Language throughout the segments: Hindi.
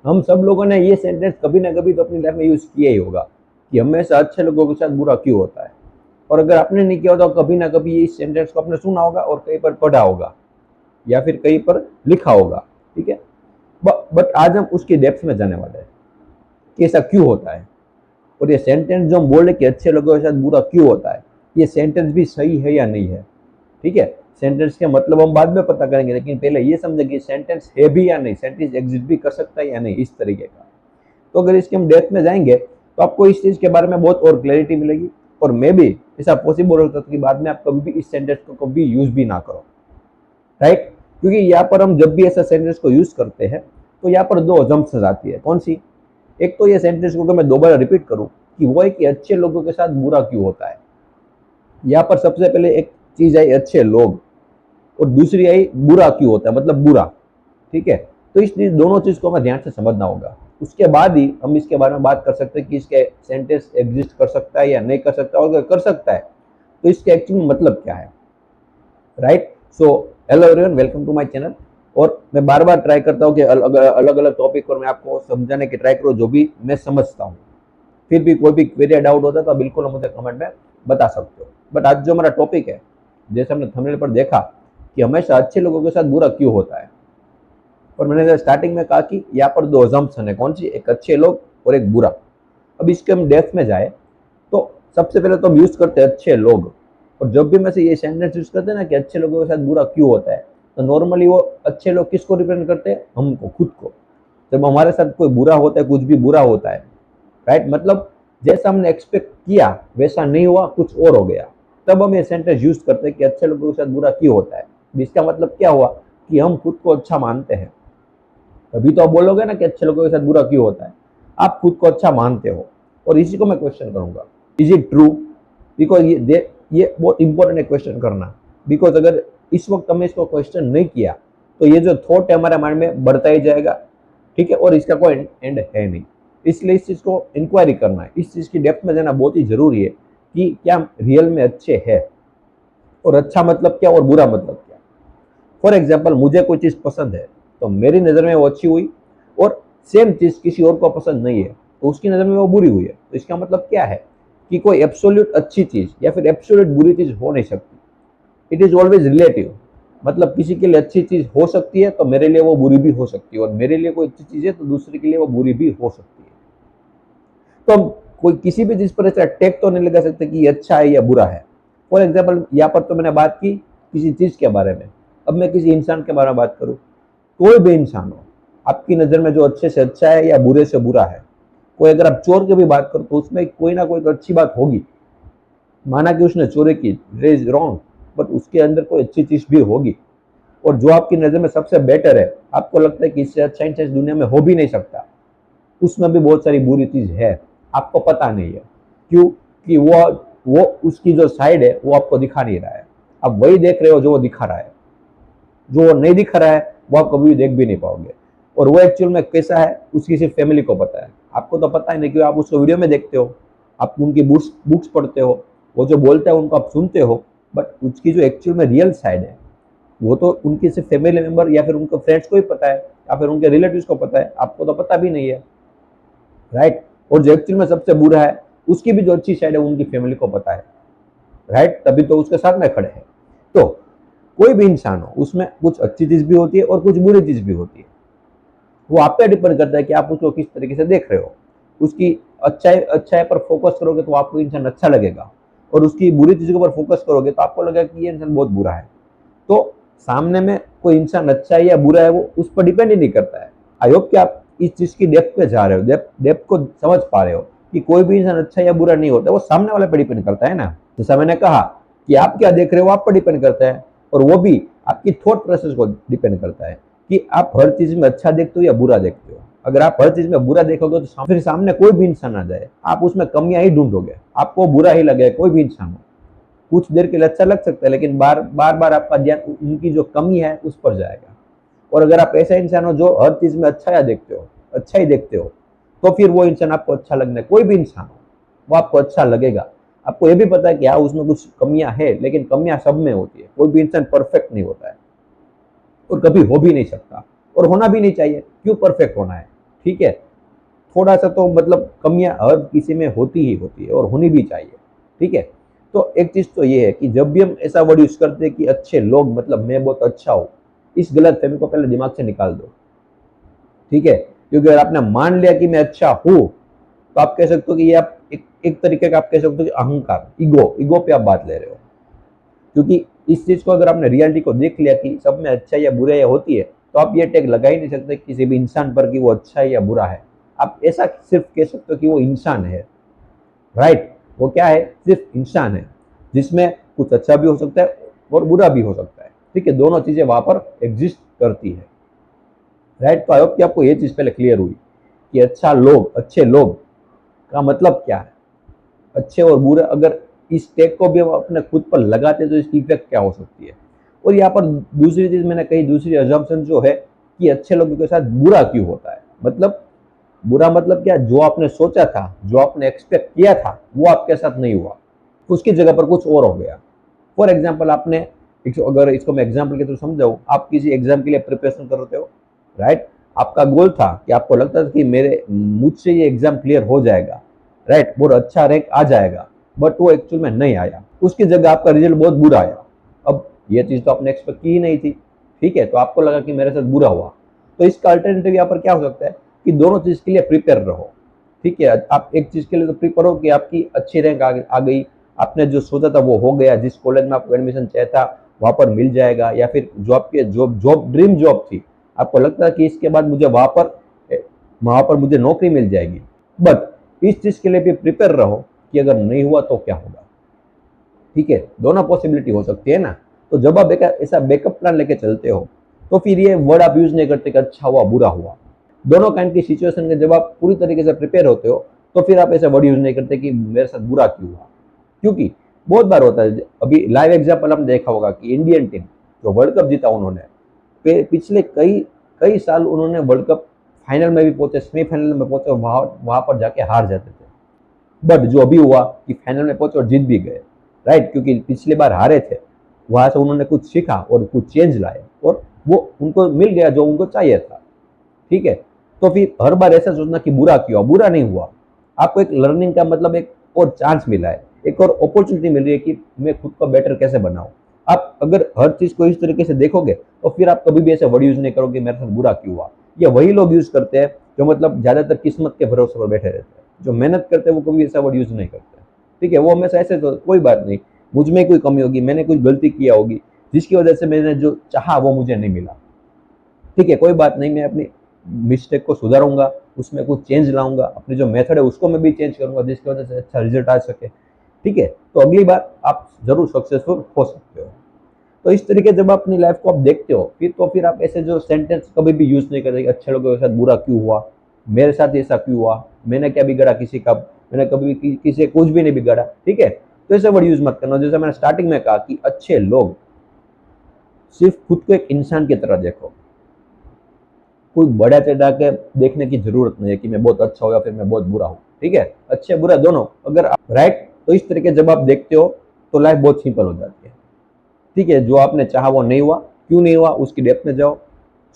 हम सब लोगों ने ये सेंटेंस कभी ना कभी तो अपनी लाइफ में यूज किया ही होगा कि हमेशा अच्छे लोगों के साथ बुरा क्यों होता है। और अगर आपने नहीं किया तो कभी ना कभी इस सेंटेंस को आपने सुना होगा और कहीं पर पढ़ा होगा या फिर कहीं पर लिखा होगा। ठीक है, बट आज हम उसकी डेप्थ में जाने वाले हैं कि ऐसा क्यों होता है। और ये सेंटेंस जो हम बोले कि अच्छे लोगों के साथ बुरा क्यों होता है, ये सेंटेंस भी सही है या नहीं है। ठीक है, सेंटेंस के मतलब हम बाद में पता करेंगे, लेकिन पहले ये समझे कि सेंटेंस है भी या नहीं, सेंटेंस एग्जिस्ट भी कर सकता है या नहीं, इस तरीके का। तो अगर इसके हम डेप्थ में जाएंगे तो आपको इस चीज के बारे में बहुत और क्लैरिटी मिलेगी। और मे भी ऐसा पॉसिबल होता है कि बाद में आप कभी भी इस सेंटेंस को कभी यूज भी ना करो। राइट, क्योंकि यहाँ पर हम जब भी ऐसा सेंटेंस को यूज करते हैं तो यहाँ पर दो अजम्पशंस आती है। कौन सी? एक तो ये सेंटेंस को मैं दोबारा रिपीट करूं कि वो है कि अच्छे लोगों के साथ बुरा क्यों होता है। यहाँ पर सबसे पहले एक चीज आई अच्छे लोग, और दूसरी आई बुरा क्यों होता है, मतलब बुरा। ठीक है, तो इस दोनों चीज को हमें ध्यान से समझना होगा। उसके बाद ही हम इसके बारे में बात कर सकते हैं कि इसके सेंटेंस एग्जिस्ट कर सकता है या नहीं कर सकता, और अगर कर सकता है तो इसके एक्चुअली मतलब क्या है। Right, so hello everyone, welcome to my channel. और मैं बार बार ट्राई करता हूँ कि अलग अलग टॉपिक पर मैं आपको समझाने की ट्राई करूँ जो भी मैं समझता हूँ। फिर भी कोई भी क्वेरी डाउट होता है तो बिल्कुल मुझे कमेंट में बता सकते हो। बट आज जो हमारा टॉपिक है, जैसे हमने थंबनेल पर देखा कि हमेशा अच्छे लोगों के साथ बुरा क्यों होता है, और मैंने स्टार्टिंग में कहा कि यहाँ पर दो अजम्पशन है। कौन सी? एक अच्छे लोग और एक बुरा। अब इसके हम डेप्थ में जाए तो सबसे पहले तो हम यूज करते हैं अच्छे लोग। और जब भी मैं से ये सेंटेंस यूज करते हैं ना कि अच्छे लोगों के साथ बुरा क्यों होता है, तो नॉर्मली वो अच्छे लोग किसको रिप्रेजेंट करते हैं? हमको, खुद को। जब हमारे साथ कोई बुरा होता है, कुछ भी बुरा होता है, राइट, मतलब जैसा हमने एक्सपेक्ट किया वैसा नहीं हुआ, कुछ और हो गया, तब हम ये सेंटेंस यूज करते हैं कि अच्छे लोगों के साथ बुरा क्यों होता है। इसका मतलब क्या हुआ कि हम खुद को अच्छा मानते हैं। तभी तो आप बोलोगे ना कि अच्छे लोगों के साथ बुरा क्यों होता है, आप खुद को अच्छा मानते हो। और इसी को मैं क्वेश्चन करूंगा, इज इट ट्रू? बिकॉज ये बहुत इंपॉर्टेंट है क्वेश्चन करना। बिकॉज अगर इस वक्त हमने इसको क्वेश्चन नहीं किया तो ये जो थॉट है हमारे माइंड में बढ़ता ही जाएगा। ठीक है, और इसका कोई एंड है नहीं। इसलिए इस चीज को इंक्वायरी करना है, इस चीज की डेप्थ में जाना बहुत ही जरूरी है कि क्या रियल में अच्छे है, और अच्छा मतलब क्या और बुरा मतलब क्या। फॉर एग्जाम्पल, मुझे कोई चीज पसंद है तो मेरी नजर में वो अच्छी हुई, और सेम चीज किसी और को पसंद नहीं है तो उसकी नजर में वो बुरी हुई है। तो इसका मतलब क्या है कि कोई एब्सोल्यूट अच्छी चीज या फिर एब्सोल्यूट बुरी चीज हो नहीं सकती। It is always relative. मतलब किसी के लिए अच्छी चीज हो सकती है तो मेरे लिए वो बुरी भी हो सकती है, और मेरे लिए कोई अच्छी चीज है तो दूसरे के लिए वो बुरी भी हो सकती है। तो हम कोई किसी भी चीज पर ऐसा टैग तो नहीं लगा सकते कि ये अच्छा है या बुरा है। फॉर एग्जाम्पल, यहाँ पर तो मैंने बात की किसी चीज के बारे में। अब मैं किसी इंसान के बारे में बात करूँ, कोई भी इंसान हो, आपकी नजर में जो अच्छे से अच्छा है या बुरे से बुरा है। कोई अगर आप चोर की भी बात करो तो उसमें कोई ना कोई तो अच्छी बात होगी। माना कि उसने चोरी की, इट इज रॉन्ग, बट उसके अंदर कोई अच्छी चीज भी होगी। और जो आपकी नजर में सबसे बेटर है, आपको लगता है कि इससे अच्छा इंसान दुनिया में हो भी नहीं सकता, उसमें भी बहुत सारी बुरी चीज है, आपको पता नहीं है। क्यों? कि वो उसकी जो साइड है वो आपको दिखा नहीं रहा है। आप वही देख रहे हो जो वो दिखा रहा है। जो वो नहीं दिखा रहा है वो आप कभी भी देख भी नहीं पाओगे। और वो एक्चुअल में कैसा है उसकी सिर्फ फैमिली को पता है, आपको तो पता ही नहीं, क्योंकि आप उसको वीडियो में देखते हो, आप उनकी बुक्स पढ़ते हो, वो जो बोलते हैं उनको आप सुनते हो। बट उसकी जो एक्चुअल में रियल साइड है वो तो उनकी सिर्फ फैमिली मेंबर या फिर उनके फ्रेंड्स को ही पता है, या फिर उनके रिलेटिव्स को पता है, आपको तो पता भी नहीं है। राइट, और जो एक्चुअल में सबसे बुरा है उसकी भी जो अच्छी साइड है उनकी फैमिली को पता है। राइट, तभी तो उसके साथ में खड़े हैं। तो कोई भी इंसान हो, उसमें कुछ अच्छी चीज भी होती है और कुछ बुरी चीज भी होती है। वो आप पे डिपेंड करता है कि आप उसको किस तरीके से देख रहे हो। उसकी अच्छाई पर फोकस करोगे तो आपको इंसान अच्छा लगेगा, और उसकी बुरी चीजों पर फोकस करोगे तो आपको लगेगा कि ये इंसान बहुत बुरा है। तो सामने में कोई इंसान अच्छा है या बुरा है वो उस पर डिपेंड ही नहीं करता है। आई होप कि आप इस चीज की डेप्थ पे जा रहे हो, डेप्थ को समझ पा रहे हो कि कोई भी इंसान अच्छा या बुरा नहीं होता, वो सामने वाले पे डिपेंड करता है ना। जैसा मैंने कहा कि आप क्या देख रहे हो आप पर डिपेंड करता है, और वो भी आपकी थॉट प्रोसेस को डिपेंड करता है कि आप हर चीज में अच्छा देखते हो या बुरा देखते हो। अगर आप हर चीज में बुरा देखोगे तो फिर सामने कोई भी इंसान आ जाए आप उसमें कमियां ही ढूंढोगे, आपको बुरा ही लगेगा। कोई भी इंसान हो, कुछ देर के लिए अच्छा लग सकता है लेकिन बार बार आपका ध्यान उनकी जो कमी है उस पर जाएगा। और अगर आप ऐसा इंसान हो जो हर चीज में अच्छा देखते हो, अच्छा ही देखते हो, तो फिर वो इंसान आपको अच्छा लगना है। कोई भी इंसान हो वो आपको अच्छा लगेगा। आपको ये भी पता है कि हाँ उसमें कुछ कमियां है, लेकिन कमियां सब में होती है, कोई भी इंसान परफेक्ट नहीं होता है और कभी हो भी नहीं सकता, और होना भी नहीं चाहिए। क्यों परफेक्ट होना है? ठीक है। थोड़ा सा तो मतलब कमियां हर किसी में होती ही होती है और होनी भी चाहिए, ठीक है। तो एक चीज तो ये है कि जब भी हम ऐसा वर्ड यूज करते हैं कि अच्छे लोग, मतलब मैं बहुत अच्छा हूँ, इस गलत फहमी को पहले दिमाग से निकाल दो, ठीक है। क्योंकि अगर आपने मान लिया कि मैं अच्छा हूँ, तो आप कह सकते हो कि ये आप एक तरीके का आप कह सकते हो कि अहंकार, ईगो, ईगो पे आप बात ले रहे हो। क्योंकि इस चीज को अगर आपने रियलिटी को देख लिया कि सब में अच्छा या बुरा या होती है, तो आप ये टैग लगा ही नहीं सकते किसी भी इंसान पर कि वो अच्छा है या बुरा है। आप ऐसा सिर्फ कह सकते हो कि वो इंसान है, राइट। वो क्या है, सिर्फ इंसान है, जिसमें कुछ अच्छा भी हो सकता है और बुरा भी हो सकता है, ठीक है। दोनों चीजें वहां पर एग्जिस्ट करती है, राइट। तो आई होप कि आपको ये चीज पहले क्लियर हुई कि अच्छा लोग, अच्छे लोग का मतलब क्या है, अच्छे और बुरे। अगर इस टैग को भी हम अपने खुद पर लगाते हैं तो इसकी इफेक्ट क्या हो सकती है। और यहाँ पर दूसरी चीज मैंने कही, दूसरी अजम्पशन जो है कि अच्छे लोगों के साथ बुरा क्यों होता है। मतलब बुरा मतलब क्या, जो आपने सोचा था, जो आपने एक्सपेक्ट किया था, वो आपके साथ नहीं हुआ, उसकी जगह पर कुछ और हो गया। फॉर एग्जाम्पल, आपने अगर इसको मैं एग्जाम्पल के थ्रू समझाऊं, आप किसी एग्जाम के लिए प्रिपरेशन करते हो, राइट। आपका गोल था कि आपको लगता था कि मेरे मुझसे ये एग्जाम क्लियर हो जाएगा, राइट, बहुत अच्छा रैंक आ जाएगा, बट वो एक्चुअल में नहीं आया, उसकी जगह आपका रिजल्ट बहुत बुरा आया। अब ये चीज तो आपने एक्सपेक्ट की ही नहीं थी, ठीक है, तो आपको लगा कि मेरे साथ बुरा हुआ। तो इसका अल्टरनेटिव यहाँ पर क्या हो सकता है कि दोनों चीज के लिए प्रिपेयर रहो, ठीक है। आप एक चीज के लिए तो प्रिपेयर हो कि आपकी अच्छी रैंक आ गई, आपने जो सोचा था वो हो गया, जिस कॉलेज में आपको एडमिशन चाहिए था वहां पर मिल जाएगा, या फिर जॉब के जॉब जॉब ड्रीम जॉब थी, आपको लगता है कि इसके बाद मुझे वहां पर मुझे नौकरी मिल जाएगी। बट इस चीज के लिए भी प्रिपेयर रहो कि अगर नहीं हुआ तो क्या होगा, ठीक है। दोनों पॉसिबिलिटी हो सकती है ना। तो जब आप ऐसा बैकअप प्लान लेके चलते हो, तो फिर ये वर्ड आप यूज नहीं करते कि अच्छा हुआ बुरा हुआ। दोनों काइंड की सिचुएशन में जब आप पूरी तरीके से प्रिपेयर होते हो, तो फिर आप ऐसा वर्ड यूज नहीं करते कि मेरे साथ बुरा क्यों हुआ। क्योंकि बहुत बार होता है, अभी लाइव एग्जाम्पल हमने देखा होगा कि इंडियन टीम जो वर्ल्ड कप जीता उन्होंने, पिछले कई कई साल उन्होंने वर्ल्ड कप फाइनल में भी पहुंचे, सेमीफाइनल में पहुंचे और वहां पर जाके हार जाते थे। बट जो अभी हुआ कि फाइनल में पहुंचे और जीत भी गए, राइट, क्योंकि पिछली बार हारे थे, वहां से उन्होंने कुछ सीखा और कुछ चेंज लाए, और वो उनको मिल गया जो उनको चाहिए था, ठीक है। तो फिर हर बार ऐसा सोचना कि बुरा क्यों, बुरा नहीं हुआ, आपको एक लर्निंग का मतलब एक और चांस मिला है, एक और अपॉर्चुनिटी मिल रही है कि मैं खुद को बेटर कैसे बनाऊं। आप अगर हर चीज को इस तरीके से देखोगे, तो फिर आप कभी भी ऐसे वर्ड यूज नहीं करोगे मेरे साथ बुरा क्यों हुआ। ये वही लोग यूज करते हैं जो मतलब ज्यादातर किस्मत के भरोसे पर बैठे रहते हैं, जो मेहनत करते हैं वो कभी ऐसा वर्ड यूज नहीं करते, ठीक है। वो हमेशा ऐसे, तो कोई बात नहीं, मुझ में कोई कमी होगी, मैंने कुछ गलती किया होगी, जिसकी वजह से मैंने जो चाहा वो मुझे नहीं मिला, ठीक है, कोई बात नहीं, मैं अपनी मिस्टेक को सुधारूंगा, उसमें कुछ चेंज लाऊंगा, अपनी जो मेथड है उसको मैं भी चेंज करूंगा, जिसकी वजह से अच्छा रिजल्ट आ सके, ठीक है। तो अगली बार आप जरूर सक्सेसफुल हो सकते हो। तो इस तरीके जब आप अपनी लाइफ को आप देखते हो, फिर आप ऐसे जो सेंटेंस कभी भी यूज नहीं करेंगे, अच्छे लोगों के साथ बुरा क्यों हुआ, मेरे साथ ऐसा क्यों हुआ, मैंने क्या बिगाड़ा किसी का, मैंने कभी किसी से कुछ भी नहीं बिगाड़ा, ठीक है। तो ऐसे वर्ड यूज मत करना। जैसे मैंने स्टार्टिंग में कहा कि अच्छे लोग, सिर्फ खुद को एक इंसान की तरह देखो, कोई बड़ा चढ़ा के देखने की जरूरत नहीं है कि मैं बहुत अच्छा हूँ या फिर मैं बहुत बुरा हूँ, ठीक है। अच्छे बुरा दोनों, अगर आप राइट, तो इस तरीके जब आप देखते हो तो लाइफ बहुत सिंपल हो जाती है, ठीक है। जो आपने चाहा वो नहीं हुआ, क्यों नहीं हुआ उसकी डेप्थ में जाओ।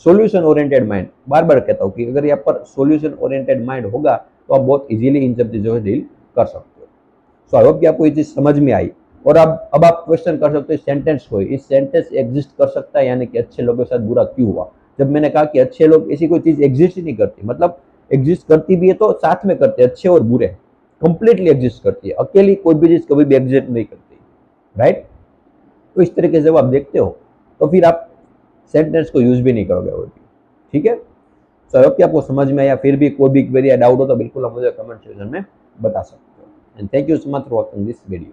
सॉल्यूशन ओरिएंटेड माइंड, बार बार कहता हूँ कि अगर यहाँ पर सॉल्यूशन ओरिएंटेड माइंड होगा तो आप बहुत इजीली इन सब चीजों से डील कर सकते हो। सो आई होप कि आपको ये चीज समझ में आई। और अब आप क्वेश्चन कर सकते हो इस सेंटेंस को, इस सेंटेंस एग्जिस्ट कर सकता है, यानी कि अच्छे लोगों के साथ बुरा क्यों हुआ। जब मैंने कहा कि अच्छे लोग, ऐसी कोई चीज एग्जिस्ट ही नहीं करती, मतलब एग्जिस्ट करती भी है तो साथ में करते हैं, अच्छे और बुरे कंप्लीटली एग्जिस्ट करती है, अकेली कोई भी चीज कभी भी एग्जिस्ट नहीं करती, राइट। तो इस तरीके से जब आप देखते हो, तो फिर आप सेंटेंस को यूज भी नहीं करोगे और भी, ठीक है। सो आई होप कि आपको समझ में आया। फिर भी कोई भी क्वेरी या डाउट हो तो बिल्कुल आप मुझे कमेंट सेक्शन में बता सकते हो। And thank you so much for watching this video.